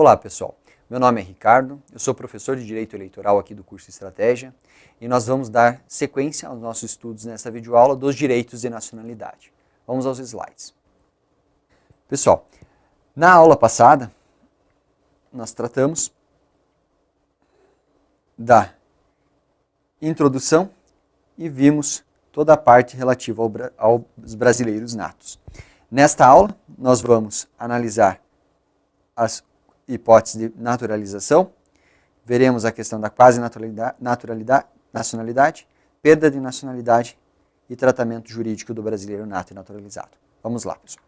Olá pessoal, meu nome é Ricardo, eu sou professor de Direito Eleitoral aqui do curso Estratégia e nós vamos dar sequência aos nossos estudos nesta videoaula dos direitos de nacionalidade. Vamos aos slides. Pessoal, na aula passada nós tratamos da introdução e vimos toda a parte relativa aos brasileiros natos. Nesta aula nós vamos analisar as hipóteses de naturalização, veremos a questão da quase nacionalidade, perda de nacionalidade e tratamento jurídico do brasileiro nato e naturalizado. Vamos lá, pessoal.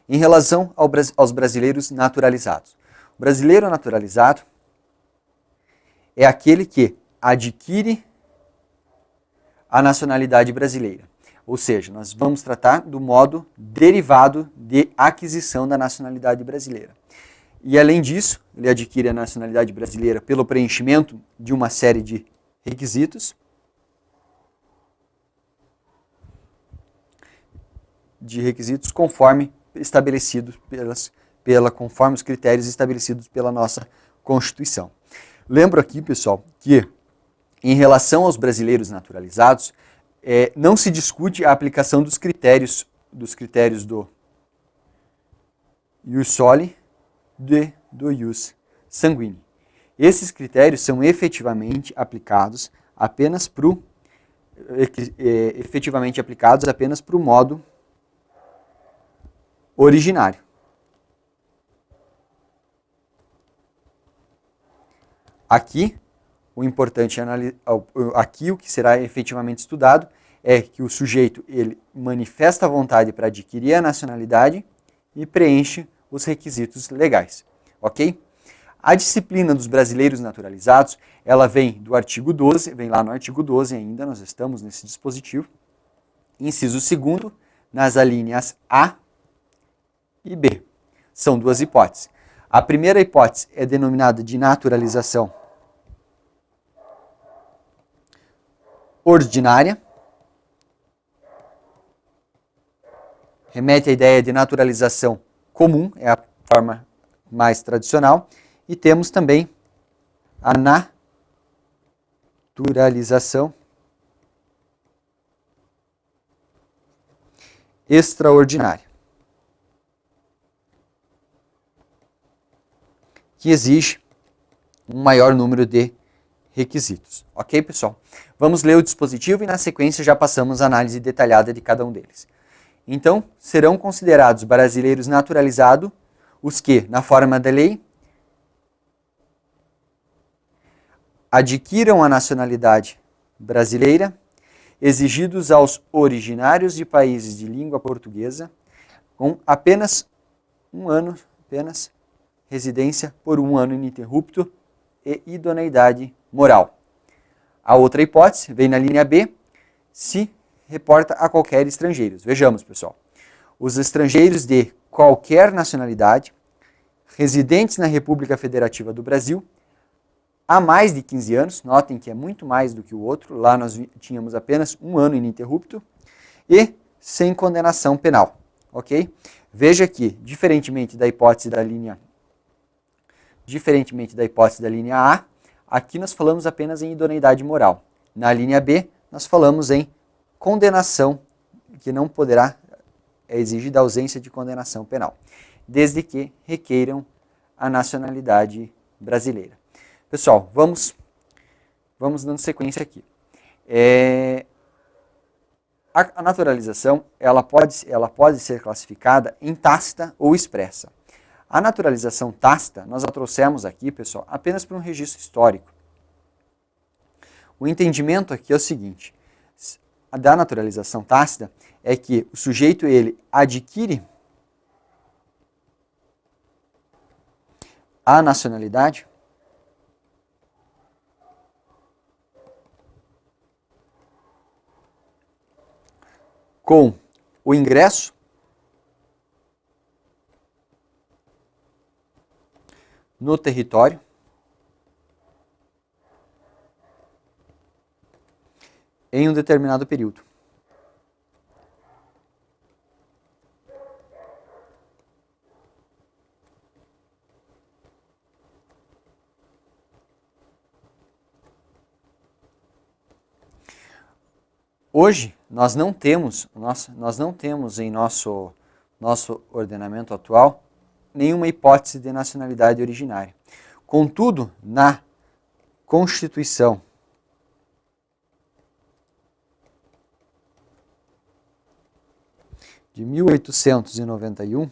Em relação aos brasileiros naturalizados. O brasileiro naturalizado é aquele que adquire a nacionalidade brasileira. Ou seja, nós vamos tratar do modo derivado de aquisição da nacionalidade brasileira. E além disso, ele adquire a nacionalidade brasileira pelo preenchimento de uma série de requisitos, conforme conforme os critérios estabelecidos pela nossa Constituição. Lembro aqui, pessoal, que em relação aos brasileiros naturalizados, não se discute a aplicação dos critérios do ius soli do ius sanguíneo. Esses critérios são efetivamente aplicados apenas para o modo originário. Aqui, o que será efetivamente estudado é que o sujeito ele manifesta a vontade para adquirir a nacionalidade e preenche os requisitos legais, ok? A disciplina dos brasileiros naturalizados, ela vem do artigo 12, vem lá no artigo 12 ainda, nós estamos nesse dispositivo, inciso 2º, nas alíneas A e B. São duas hipóteses. A primeira hipótese é denominada de naturalização ordinária, remete à ideia de naturalização comum, é a forma mais tradicional, e temos também a naturalização extraordinária, que exige um maior número de requisitos. Ok, pessoal? Vamos ler o dispositivo e na sequência já passamos a análise detalhada de cada um deles. Então, serão considerados brasileiros naturalizados os que, na forma da lei, adquiram a nacionalidade brasileira, exigidos aos originários de países de língua portuguesa, com apenas residência por 1 ano ininterrupto e idoneidade moral. A outra hipótese, vem na linha B, se reporta a qualquer estrangeiro. Vejamos, pessoal. Os estrangeiros de qualquer nacionalidade, residentes na República Federativa do Brasil, há mais de 15 anos, notem que é muito mais do que o outro, lá nós tínhamos apenas 1 ano ininterrupto, e sem condenação penal, ok? Veja que, diferentemente da hipótese da linha A, aqui nós falamos apenas em idoneidade moral. Na linha B, nós falamos em condenação, que não poderá exigir da ausência de condenação penal, desde que requeiram a nacionalidade brasileira. Pessoal, vamos dando sequência aqui. A naturalização ela pode ser classificada em tácita ou expressa. A naturalização tácita, nós a trouxemos aqui, pessoal, apenas para um registro histórico. O entendimento aqui é o seguinte: a da naturalização tácita é que o sujeito ele adquire a nacionalidade com o ingresso no território em um determinado período. Hoje, nós não temos em nosso ordenamento atual nenhuma hipótese de nacionalidade originária. Contudo, na Constituição de 1891,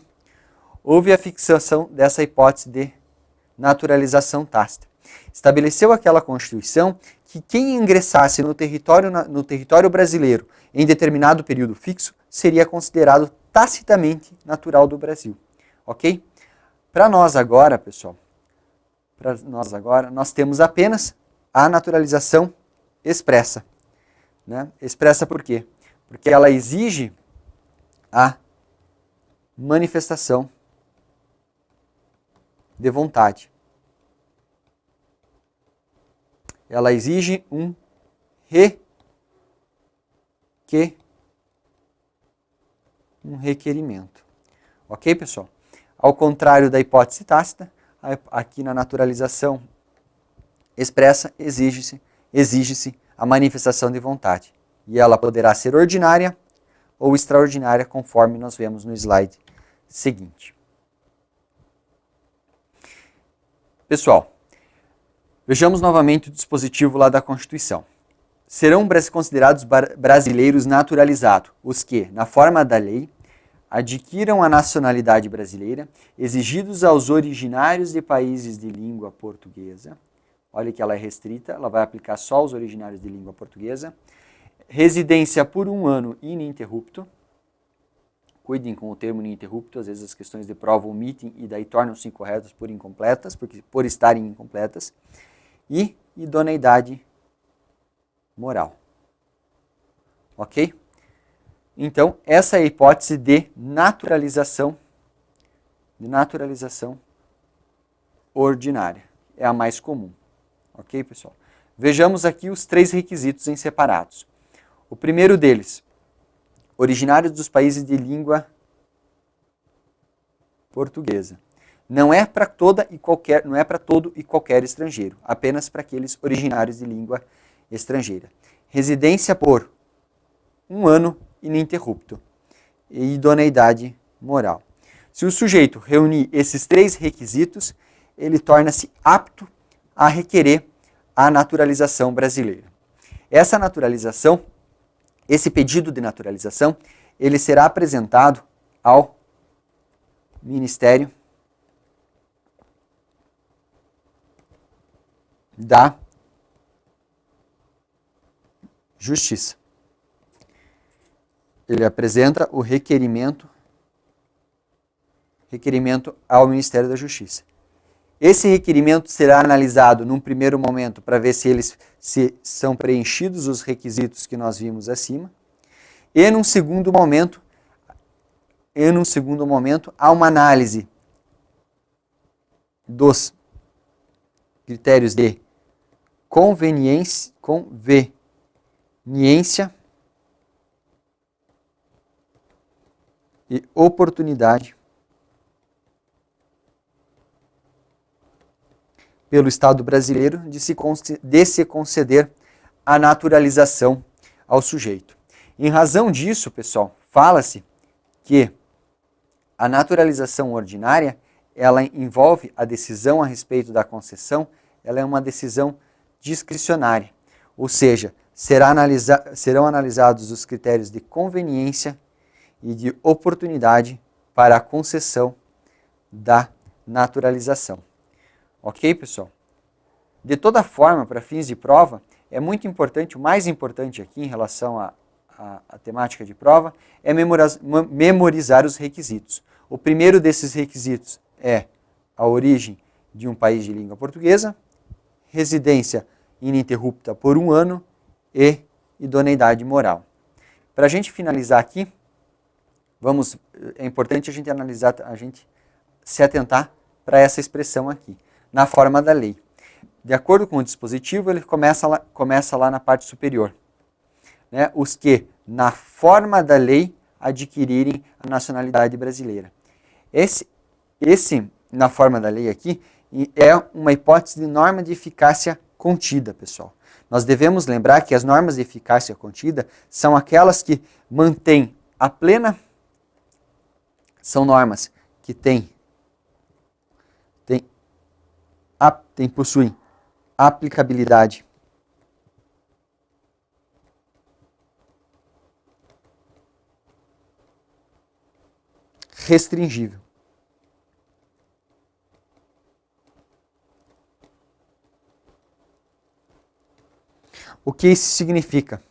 houve a fixação dessa hipótese de naturalização tácita. Estabeleceu aquela Constituição que quem ingressasse no território brasileiro em determinado período fixo seria considerado tacitamente natural do Brasil. Ok? Para nós agora, pessoal, nós temos apenas a naturalização expressa. Né? Expressa por quê? Porque ela exige a manifestação de vontade. Ela exige um requerimento. Ok, pessoal? Ao contrário da hipótese tácita, aqui na naturalização expressa exige-se a manifestação de vontade. E ela poderá ser ordinária ou extraordinária, conforme nós vemos no slide seguinte. Pessoal, vejamos novamente o dispositivo lá da Constituição. Serão considerados brasileiros naturalizados os que, na forma da lei, adquiram a nacionalidade brasileira, exigidos aos originários de países de língua portuguesa. Olha que ela é restrita, ela vai aplicar só aos originários de língua portuguesa. Residência por 1 ano ininterrupto. Cuidem com o termo ininterrupto, às vezes as questões de prova omitem e daí tornam-se incorretas por incompletas, por estarem incompletas. E idoneidade moral. Ok? Então, essa é a hipótese de naturalização ordinária. É a mais comum. Ok, pessoal? Vejamos aqui os 3 requisitos em separados. O primeiro deles, originários dos países de língua portuguesa. Não é para todo e qualquer estrangeiro, apenas para aqueles originários de língua estrangeira. Residência por 1 ano ininterrupto e idoneidade moral. Se o sujeito reunir esses 3 requisitos, ele torna-se apto a requerer a naturalização brasileira. Essa naturalização, esse pedido de naturalização, ele será apresentado ao Ministério da Justiça. Ele apresenta o requerimento ao Ministério da Justiça. Esse requerimento será analisado num primeiro momento para ver se são preenchidos os requisitos que nós vimos acima. E num segundo momento há uma análise dos critérios de conveniência e oportunidade pelo Estado brasileiro de se conceder a naturalização ao sujeito. Em razão disso, pessoal, fala-se que a naturalização ordinária, ela envolve a decisão a respeito da concessão, ela é uma decisão discricionária, ou seja, serão analisados os critérios de conveniência e de oportunidade para a concessão da naturalização. Ok, pessoal? De toda forma, para fins de prova, é muito importante, o mais importante aqui em relação à temática de prova, é memorizar os requisitos. O primeiro desses requisitos é a origem de um país de língua portuguesa, residência ininterrupta por 1 ano e idoneidade moral. Para a gente finalizar aqui, é importante a gente analisar, a gente se atentar para essa expressão aqui, na forma da lei. De acordo com o dispositivo, ele começa lá na parte superior. Né? Os que, na forma da lei, adquirirem a nacionalidade brasileira. Esse, na forma da lei aqui, é uma hipótese de norma de eficácia contida, pessoal. Nós devemos lembrar que as normas de eficácia contida são aquelas que mantêm a plena... São normas que possuem aplicabilidade restringível. O que isso significa?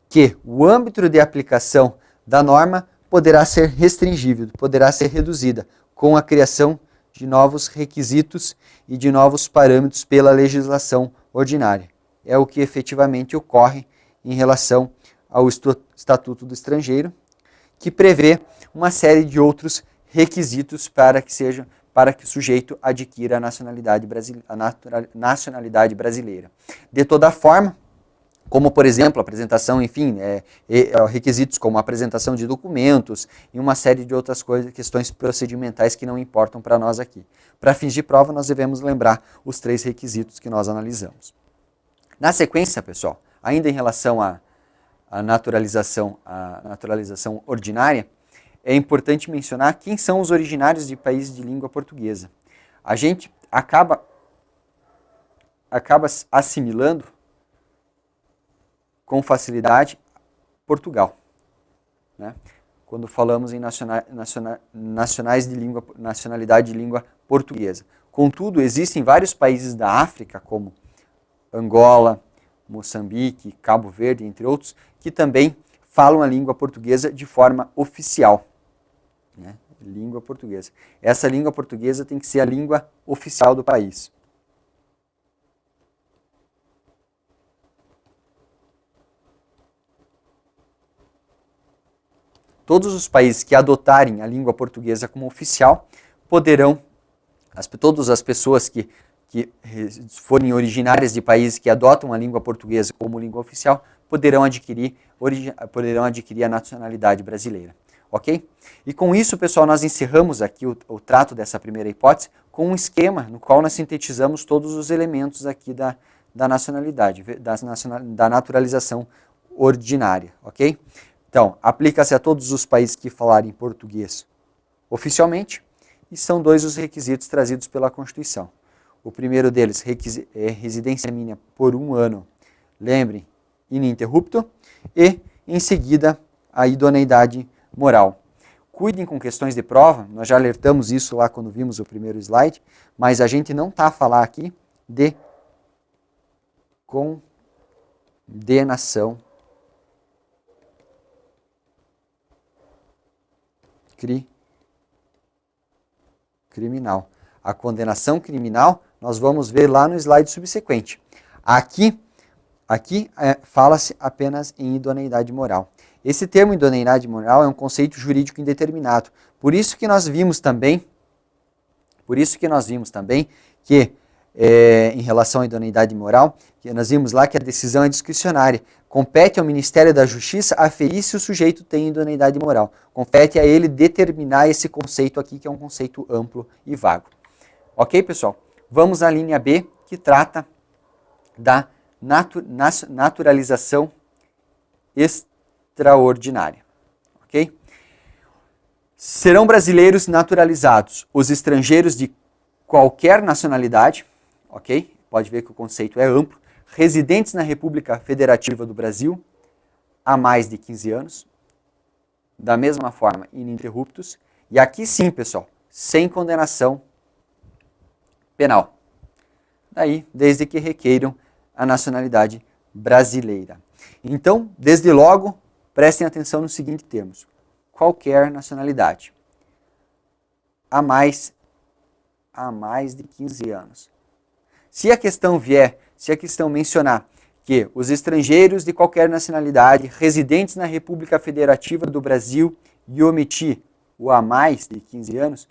Que o âmbito de aplicação da norma poderá ser restringível, poderá ser reduzida com a criação de novos requisitos e de novos parâmetros pela legislação ordinária. É o que efetivamente ocorre em relação ao Estatuto do Estrangeiro, que prevê uma série de outros requisitos para que o sujeito adquira a nacionalidade brasileira. De toda forma, como, por exemplo, apresentação, enfim, requisitos como apresentação de documentos e uma série de outras questões procedimentais que não importam para nós aqui. Para fins de prova, nós devemos lembrar os 3 requisitos que nós analisamos. Na sequência, pessoal, ainda em relação à naturalização ordinária, é importante mencionar quem são os originários de países de língua portuguesa. A gente acaba assimilando com facilidade Portugal, né? Quando falamos em nacionalidade de língua portuguesa. Contudo, existem vários países da África, como Angola, Moçambique, Cabo Verde, entre outros, que também falam a língua portuguesa de forma oficial, né? Língua portuguesa. Essa língua portuguesa tem que ser a língua oficial do país. Todos os países que adotarem a língua portuguesa como oficial poderão, todas as pessoas que forem originárias de países que adotam a língua portuguesa como língua oficial, poderão adquirir a nacionalidade brasileira. Ok? E com isso, pessoal, nós encerramos aqui o trato dessa primeira hipótese com um esquema no qual nós sintetizamos todos os elementos aqui da nacionalidade, da naturalização ordinária. Ok? Então, aplica-se a todos os países que falarem português oficialmente, e são 2 os requisitos trazidos pela Constituição. O primeiro deles é residência mínima por 1 ano, lembrem, ininterrupto, e, em seguida, a idoneidade moral. Cuidem com questões de prova, nós já alertamos isso lá quando vimos o primeiro slide, mas a gente não está a falar aqui de condenação criminal. A condenação criminal nós vamos ver lá no slide subsequente. Aqui fala-se apenas em idoneidade moral. Esse termo idoneidade moral é um conceito jurídico indeterminado. Por isso que nós vimos também que em relação à idoneidade moral, que nós vimos lá que a decisão é discricionária. Compete ao Ministério da Justiça aferir se o sujeito tem idoneidade moral. Compete a ele determinar esse conceito aqui, que é um conceito amplo e vago. Ok, pessoal? Vamos à linha B, que trata da naturalização extraordinária. Ok? Serão brasileiros naturalizados os estrangeiros de qualquer nacionalidade, ok? Pode ver que o conceito é amplo, residentes na República Federativa do Brasil há mais de 15 anos, da mesma forma, ininterruptos, e aqui sim, pessoal, sem condenação penal. Daí, desde que requeiram a nacionalidade brasileira. Então, desde logo, prestem atenção nos seguintes termos. Qualquer nacionalidade. Há mais de 15 anos. Se a questão mencionar que os estrangeiros de qualquer nacionalidade residentes na República Federativa do Brasil e omitir o há mais de 15 anos,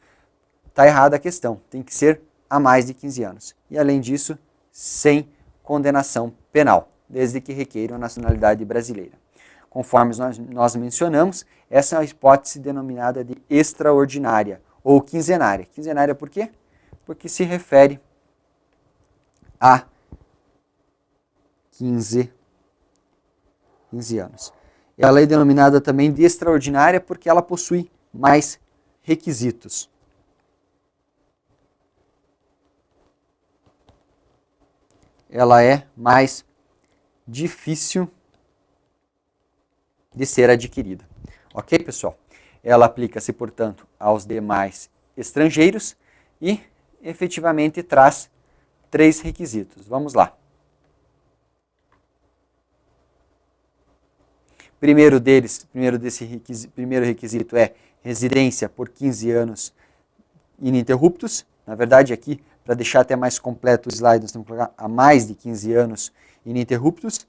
está errada a questão. Tem que ser há mais de 15 anos. E, além disso, sem condenação penal, desde que requeiram a nacionalidade brasileira. Conforme nós mencionamos, essa é a hipótese denominada de extraordinária ou quinzenária. Quinzenária por quê? Porque se refere a 15 anos. Ela é denominada também de extraordinária porque ela possui mais requisitos. Ela é mais difícil de ser adquirida. Ok, pessoal? Ela aplica-se, portanto, aos demais estrangeiros e efetivamente traz 3 requisitos. Vamos lá. Primeiro requisito é residência por 15 anos ininterruptos. Na verdade, aqui, para deixar até mais completo o slide, nós temos que colocar há mais de 15 anos ininterruptos,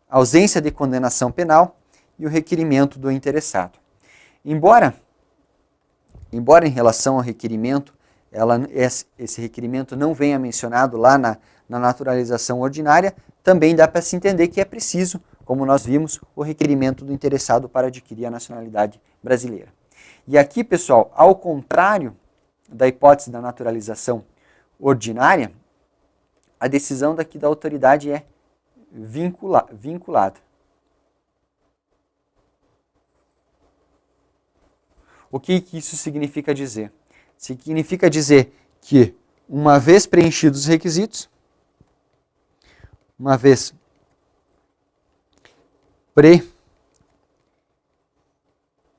ausência de condenação penal e o requerimento do interessado. Embora em relação ao requerimento, esse requerimento não venha mencionado lá na naturalização ordinária, também dá para se entender que é preciso, como nós vimos, o requerimento do interessado para adquirir a nacionalidade brasileira. E aqui, pessoal, ao contrário da hipótese da naturalização ordinária, a decisão daqui da autoridade é vinculada. O que isso significa dizer? Significa dizer que, uma vez preenchidos os requisitos, uma vez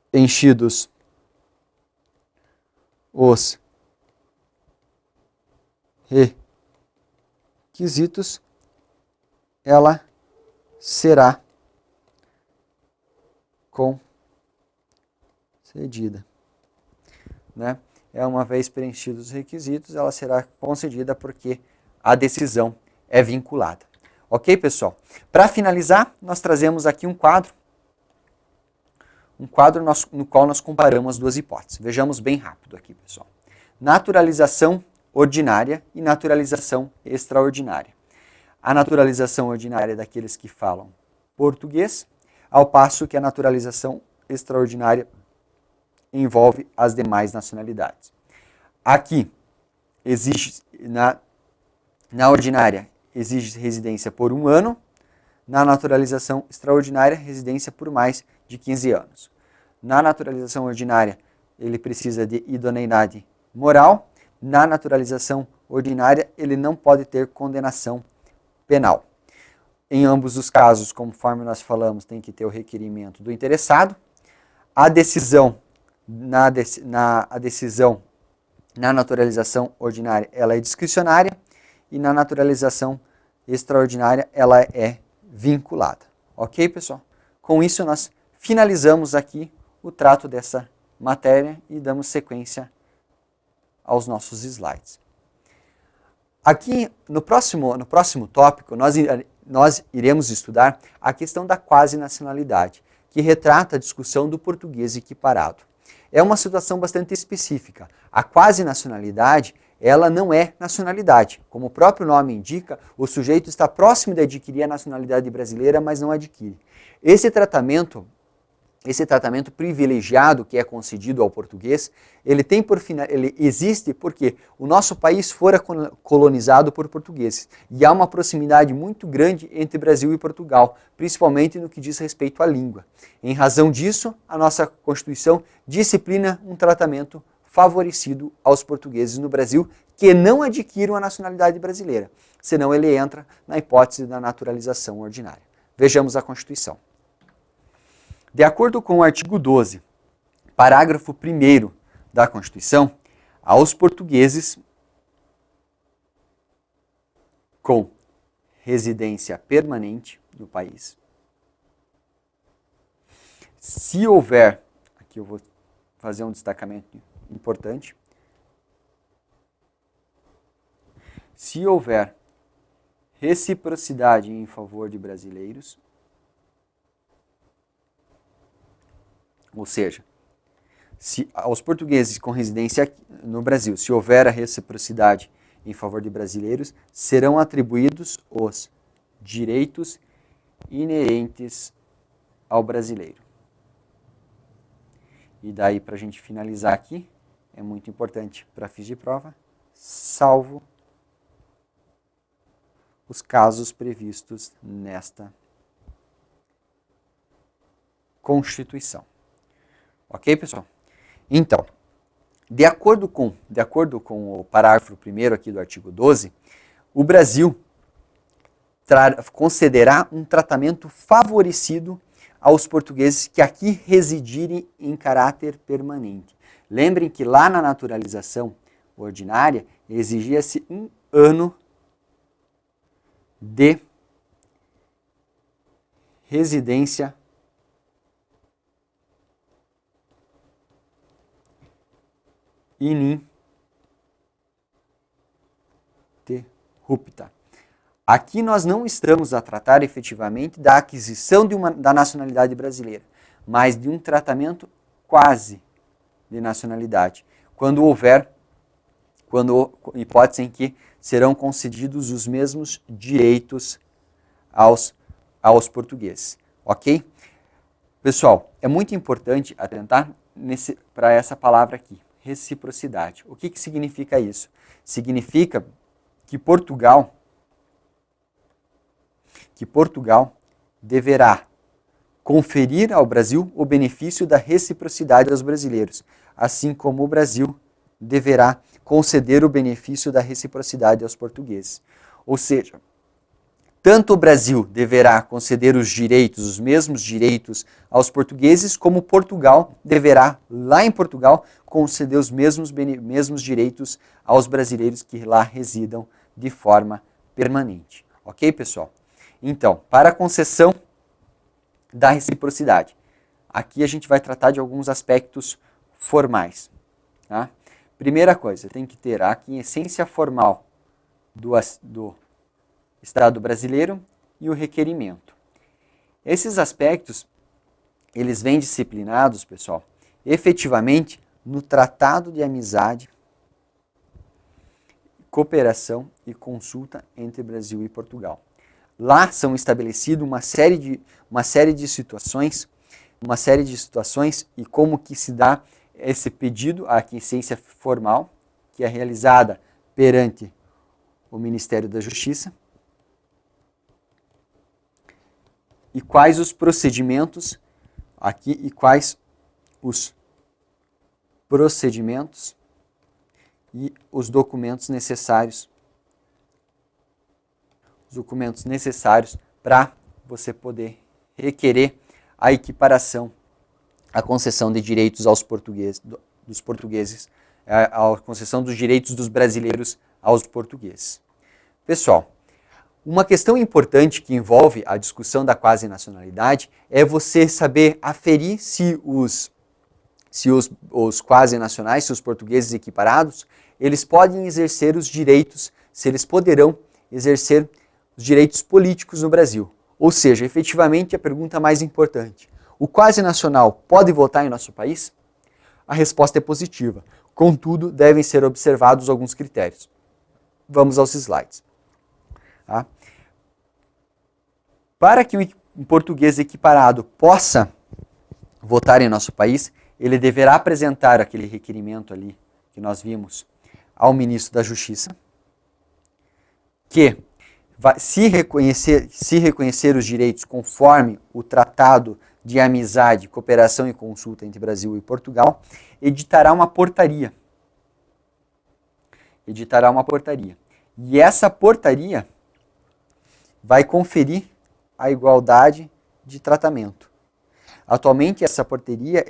preenchidos os requisitos, ela será concedida. Né? Uma vez preenchidos os requisitos, ela será concedida porque a decisão é vinculada. Ok, pessoal? Para finalizar, nós trazemos aqui um quadro no qual nós comparamos 2 hipóteses. Vejamos bem rápido aqui, pessoal. Naturalização ordinária e naturalização extraordinária. A naturalização ordinária é daqueles que falam português, ao passo que a naturalização extraordinária envolve as demais nacionalidades. Aqui, exige na ordinária, exige residência por 1 ano, na naturalização extraordinária, residência por mais de 15 anos. Na naturalização ordinária, ele precisa de idoneidade moral. Na naturalização ordinária, ele não pode ter condenação penal. Em ambos os casos, conforme nós falamos, tem que ter o requerimento do interessado. A decisão na naturalização ordinária, ela é discricionária, e na naturalização extraordinária, ela é vinculada. Ok, pessoal? Com isso, nós finalizamos aqui o trato dessa matéria e damos sequência aos nossos slides. Aqui, no próximo tópico, nós iremos estudar a questão da quase nacionalidade, que retrata a discussão do português equiparado. É uma situação bastante específica. A quase nacionalidade, ela não é nacionalidade. Como o próprio nome indica, o sujeito está próximo de adquirir a nacionalidade brasileira, mas não adquire. Esse tratamento privilegiado que é concedido ao português, ele existe porque o nosso país fora colonizado por portugueses. E há uma proximidade muito grande entre Brasil e Portugal, principalmente no que diz respeito à língua. Em razão disso, a nossa Constituição disciplina um tratamento favorecido aos portugueses no Brasil que não adquiram a nacionalidade brasileira, senão ele entra na hipótese da naturalização ordinária. Vejamos a Constituição. De acordo com o artigo 12, parágrafo 1º da Constituição, aos portugueses com residência permanente no país, se houver, aqui eu vou fazer um destacamento importante, se houver reciprocidade em favor de brasileiros, ou seja, se aos portugueses com residência no Brasil, se houver a reciprocidade em favor de brasileiros, serão atribuídos os direitos inerentes ao brasileiro. E daí, para a gente finalizar aqui, é muito importante para fins de prova, salvo os casos previstos nesta Constituição. Ok, pessoal? Então, de acordo com o parágrafo 1º aqui do artigo 12, o Brasil concederá um tratamento favorecido aos portugueses que aqui residirem em caráter permanente. Lembrem que lá na naturalização ordinária exigia-se 1 ano de residência ininterrupta. Aqui nós não estamos a tratar efetivamente da aquisição da nacionalidade brasileira, mas de um tratamento quase de nacionalidade, quando hipótese em que serão concedidos os mesmos direitos aos portugueses, ok? Pessoal, é muito importante atentar para essa palavra aqui, reciprocidade. O que significa isso? Significa que Portugal deverá conferir ao Brasil o benefício da reciprocidade aos brasileiros, assim como o Brasil deverá conceder o benefício da reciprocidade aos portugueses. Ou seja, tanto o Brasil deverá conceder os mesmos direitos aos portugueses, como Portugal deverá, lá em Portugal, conceder os mesmos direitos aos brasileiros que lá residam de forma permanente. Ok, pessoal? Então, para a concessão da reciprocidade, aqui a gente vai tratar de alguns aspectos formais. Tá? Primeira coisa, tem que ter a aquiescência formal do Estado brasileiro e o requerimento. Esses aspectos, eles vêm disciplinados, pessoal, efetivamente no Tratado de Amizade, Cooperação e Consulta entre Brasil e Portugal. Lá são estabelecidas uma série de situações e como que se dá esse pedido, a aquiescência formal, que é realizada perante o Ministério da Justiça, e quais os procedimentos aqui e quais os procedimentos e os documentos necessários para você poder requerer a equiparação, a concessão de direitos aos portugueses, a concessão dos direitos dos brasileiros aos portugueses. Pessoal, uma questão importante que envolve a discussão da quasi-nacionalidade é você saber aferir se os quasi-nacionais, se os portugueses equiparados, eles podem exercer os direitos, se eles poderão exercer os direitos políticos no Brasil. Ou seja, efetivamente a pergunta mais importante: o quasi-nacional pode votar em nosso país? A resposta é positiva. Contudo, devem ser observados alguns critérios. Vamos aos slides. Tá? Para que um português equiparado possa votar em nosso país, ele deverá apresentar aquele requerimento ali que nós vimos ao ministro da Justiça, que se reconhecer os direitos conforme o Tratado de Amizade, Cooperação e Consulta entre Brasil e Portugal, editará uma portaria. E essa portaria vai conferir a igualdade de tratamento. Atualmente essa portaria,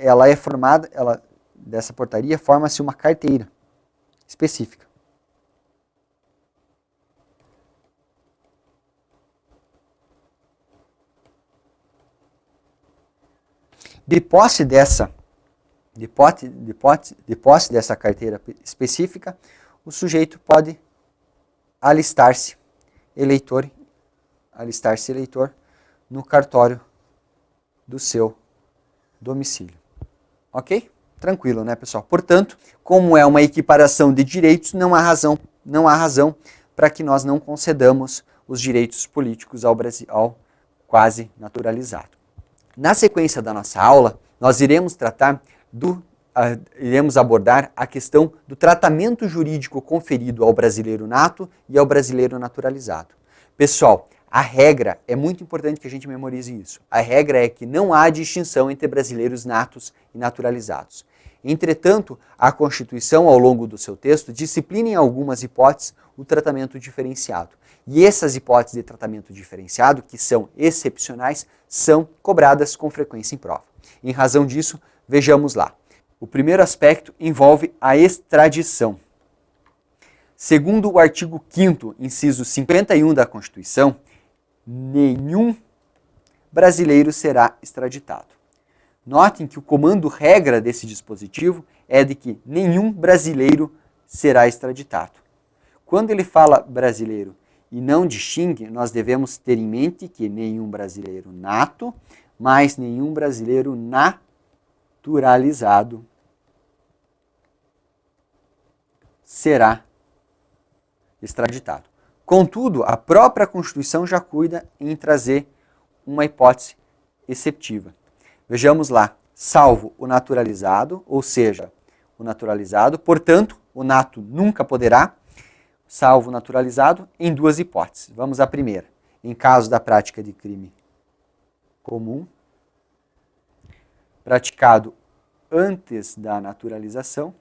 dessa portaria forma-se uma carteira específica. De posse dessa carteira específica, o sujeito pode alistar-se eleitor no cartório do seu domicílio. Ok? Tranquilo, né, pessoal? Portanto, como é uma equiparação de direitos, não há razão para que nós não concedamos os direitos políticos ao quase naturalizado. Na sequência da nossa aula, nós iremos abordar a questão do tratamento jurídico conferido ao brasileiro nato e ao brasileiro naturalizado. Pessoal, a regra, é muito importante que a gente memorize isso. A regra é que não há distinção entre brasileiros natos e naturalizados. Entretanto, a Constituição, ao longo do seu texto, disciplina em algumas hipóteses o tratamento diferenciado. E essas hipóteses de tratamento diferenciado, que são excepcionais, são cobradas com frequência em prova. Em razão disso, vejamos lá. O primeiro aspecto envolve a extradição. Segundo o artigo 5º, inciso 51 da Constituição, nenhum brasileiro será extraditado. Notem que o comando regra desse dispositivo é de que nenhum brasileiro será extraditado. Quando ele fala brasileiro e não distingue, nós devemos ter em mente que nenhum brasileiro nato, mais nenhum brasileiro naturalizado será extraditado. Contudo, a própria Constituição já cuida em trazer uma hipótese exceptiva. Vejamos lá, salvo o naturalizado, ou seja, o naturalizado, portanto, o nato nunca poderá, salvo o naturalizado, em duas hipóteses. Vamos à primeira. Em caso da prática de crime comum, praticado antes da naturalização,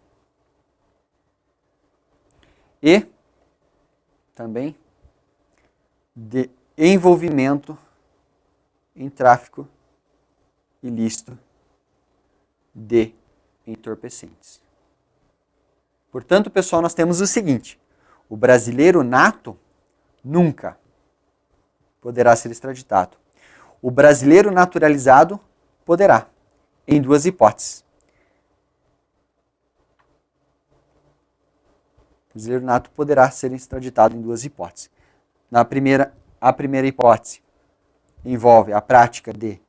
e também de envolvimento em tráfico ilícito de entorpecentes. Portanto, pessoal, nós temos o seguinte: o brasileiro nato nunca poderá ser extraditado. O brasileiro naturalizado poderá, em duas hipóteses. O brasileiro nato poderá ser extraditado em duas hipóteses. A primeira hipótese envolve a prática de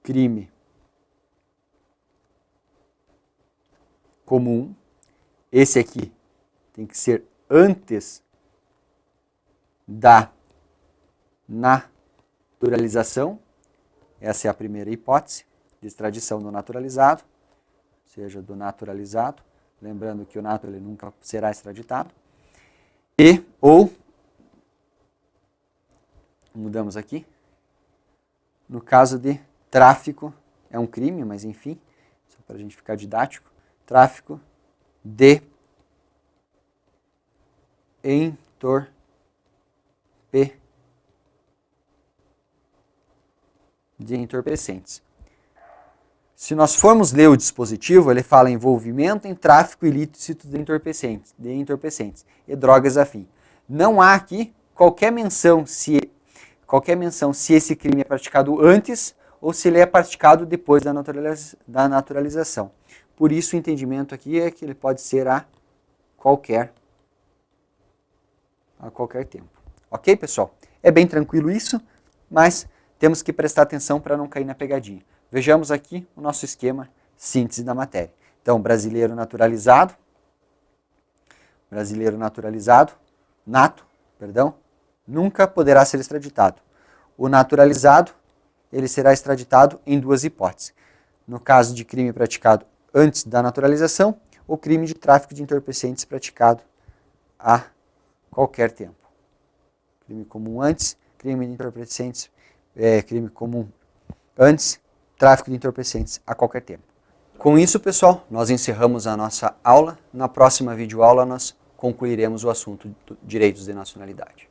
crime comum. Esse aqui tem que ser antes da naturalização. Essa é a primeira hipótese de extradição do naturalizado, ou seja, do naturalizado. Lembrando que o nato ele nunca será extraditado. Mudamos aqui, no caso de tráfico, é um crime, mas enfim, só para a gente ficar didático, tráfico de entorpecentes. Se nós formos ler o dispositivo, ele fala envolvimento em tráfico ilícito de entorpecentes e drogas afim. Não há aqui qualquer menção se esse crime é praticado antes ou se ele é praticado depois da naturalização. Por isso o entendimento aqui é que ele pode ser a qualquer tempo. Ok, pessoal? É bem tranquilo isso, mas temos que prestar atenção para não cair na pegadinha. Vejamos aqui o nosso esquema síntese da matéria. Então, brasileiro naturalizado, nunca poderá ser extraditado. O naturalizado, ele será extraditado em duas hipóteses. No caso de crime praticado antes da naturalização, ou crime de tráfico de entorpecentes praticado a qualquer tempo. Crime comum antes, crime de entorpecentes, crime comum antes, tráfico de entorpecentes a qualquer tempo. Com isso, pessoal, nós encerramos a nossa aula. Na próxima videoaula, nós concluiremos o assunto de direitos de nacionalidade.